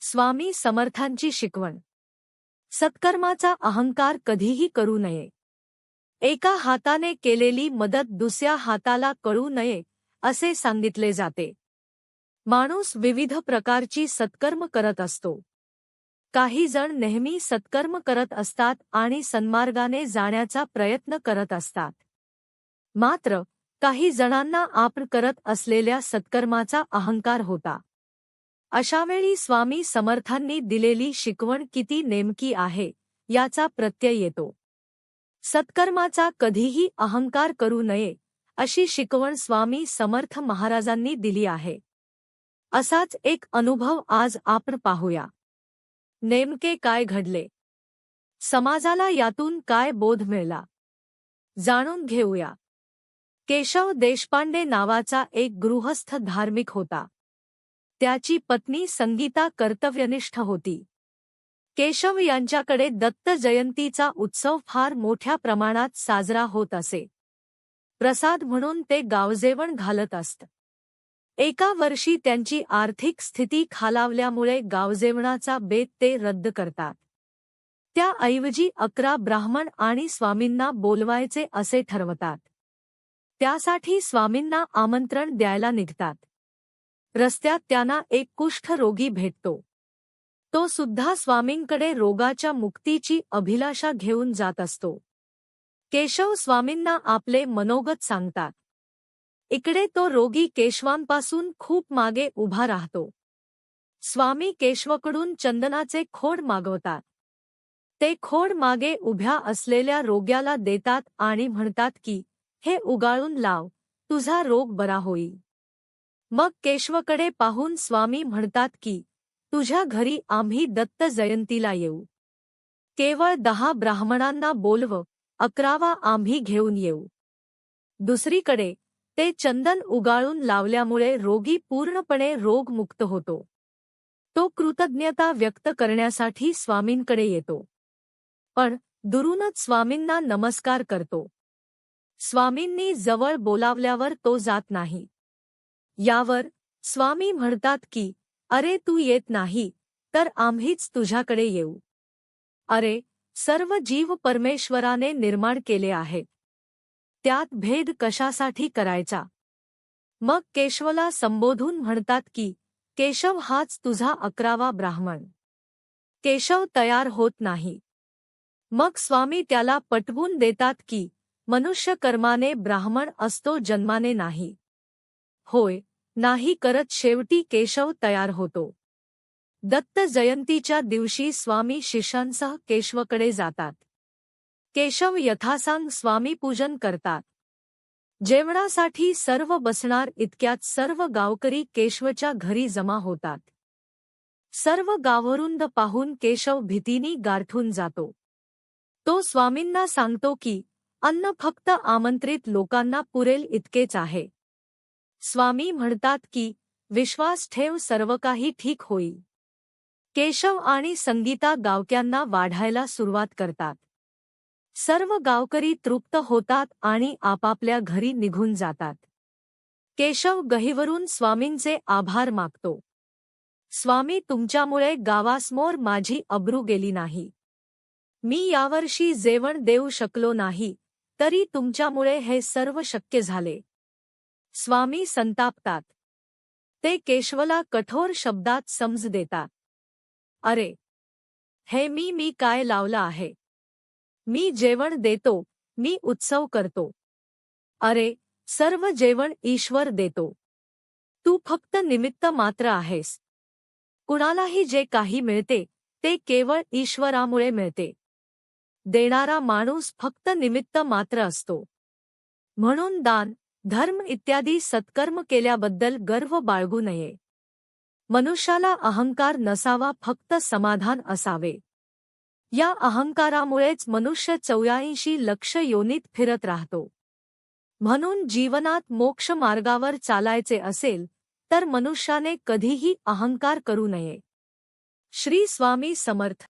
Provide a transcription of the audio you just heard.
स्वामी समर्थांची शिकवण. सत्कर्माचा अहंकार कधीही करू नये. एका हाताने केलेली मदत दुसऱ्या हाताला कळू नये असे सांगितले जाते. माणूस विविध प्रकारची सत्कर्म करत असतो. काही जण नेहमी सत्कर्म करत असतात आणि सन्मार्गाने जाण्याचा प्रयत्न करत असतात. मात्र काही जणांना आपण करत असलेल्या सत्कर्माचा अहंकार होता. अशावेळी स्वामी समर्थांनी दिलेली शिकवण किती नेमकी आहे याचा प्रत्यय येतो. सत्कर्माचा कधीही अहंकार करू नये अशी शिकवण स्वामी समर्थ महाराजांनी दिली आहे. असाच एक अनुभव आज आपण पाहूया. नेमके काय घडले, समाजाला यातून काय बोध मिळाला, जाणून घेऊया. केशव देशपांडे नावाचा एक गृहस्थ धार्मिक होता. त्याची पत्नी संगीता कर्तव्यनिष्ठ होती. केशव यांच्याकडे दत्त जयंतीचा उत्सव फार मोठ्या प्रमाणात साजरा होत असे. प्रसाद म्हणून ते गावजेवण घालत असत. एका वर्षी त्यांची आर्थिक स्थिती खालावल्यामुळे गावजेवणाचा बेत ते रद्द करतात. त्याऐवजी 11 ब्राह्मण आणि स्वामींना बोलवायचे असे ठरवतात. त्यासाठी स्वामींना आमंत्रण द्यायला निघतात. रस्त्यात त्यांना एक कुष्ठरोगी भेटतो. तो सुद्धा स्वामींकडे रोगाच्या मुक्तीची अभिलाषा घेऊन जात असतो. केशव स्वामींना आपले मनोगत सांगतात. इकडे तो रोगी केशवांपासून खूप मागे उभा राहतो. स्वामी केशवकडून चंदनाचे खोड मागवतात. ते खोड मागे उभ्या असलेल्या रोग्याला देतात आणि म्हणतात की, हे उगाळून लाव, तुझा रोग बरा होईल. मग केशवकडे पाहून स्वामी म्हणतात की, तुझ्या घरी आम्ही दत्त जयंतीला येऊ. केवळ 10 ब्राह्मणांना बोलव, 11वा आम्ही घेऊन येऊ. दुसरीकडे ते चंदन उगाळून लावल्यामुळे रोगी पूर्णपणे रोगमुक्त होतो. तो कृतज्ञता व्यक्त करण्यासाठी स्वामींकडे येतो. पण दुरूनच स्वामींना नमस्कार करतो. स्वामींनी जवळ बोलावल्यावर तो जात नाही. यावर स्वामी म्हणतात की, अरे तू येत नाही तर आम्हीच तुझ्याकडे येऊ. अरे, सर्व जीव परमेश्वराने निर्माण केले आहेत. त्यात भेद कशासाठी करायचा. मग केशवला संबोधून म्हणतात की, केशव हाच तुझा 11वा ब्राह्मण. केशव तयार होत नाही. मग स्वामी त्याला पटवून देतात की, मनुष्य कर्माने ब्राह्मण असतो, जन्माने नाही. होय, नाही करत शेवटी केशव तयार होतो. दत्त जयंतीच्या दिवशी स्वामी शिष्यांसह केशवकडे जातात. केशव यथासांग स्वामी पूजन करतात. जेवणासाठी सर्व बसणार इतक्यात सर्व गावकरी केशवच्या घरी जमा होतात. सर्व गावरुंद पाहून केशव भीतीने गारठून जातो. तो स्वामींना सांगतो की, अन्न फक्त आमंत्रित लोकांना पुरेल इतकेच आहे. स्वामी म्हणतात की, विश्वास ठेव, सर्व काही ठीक होईल. केशव आणि संगीता गावक्यांना वाढायला सुरुवात करतात. सर्व गावकरी तृप्त होतात आणि आपापल्या घरी निघून जातात. केशव गहिवरून स्वामींचे आभार मागतो. स्वामी, तुमच्यामुळे गावासमोर माझी अब्रू गेली नाही. मी यावर्षी जेवण देऊ शकलो नाही, तरी तुमच्यामुळे हे सर्व शक्य झाले. स्वामी संतापतात. ते केशवला कठोर शब्दात समज देतात. अरे, हे मी काय लावलं आहे. मी जेवण देतो, मी उत्सव करतो. अरे, सर्व जेवण ईश्वर देतो. तू फक्त निमित्त मात्र आहेस. कुणालाही जे काही मिळते ते केवळ ईश्वरामुळे मिळते. देणारा माणूस फक्त निमित्त मात्र असतो. म्हणून दान, धर्म इत्यादी सत्कर्म केल्याबद्दल गर्व बाळगू नये. मनुष्याला अहंकार नसावा, फक्त समाधान असावे. या अहंकारामुळेच मनुष्य 84 लक्ष योनीत फिरत राहतो. म्हणून जीवनात मोक्ष मार्गावर चालायचे असेल तर मनुष्याने कधीही अहंकार करू नये. श्री स्वामी समर्थ.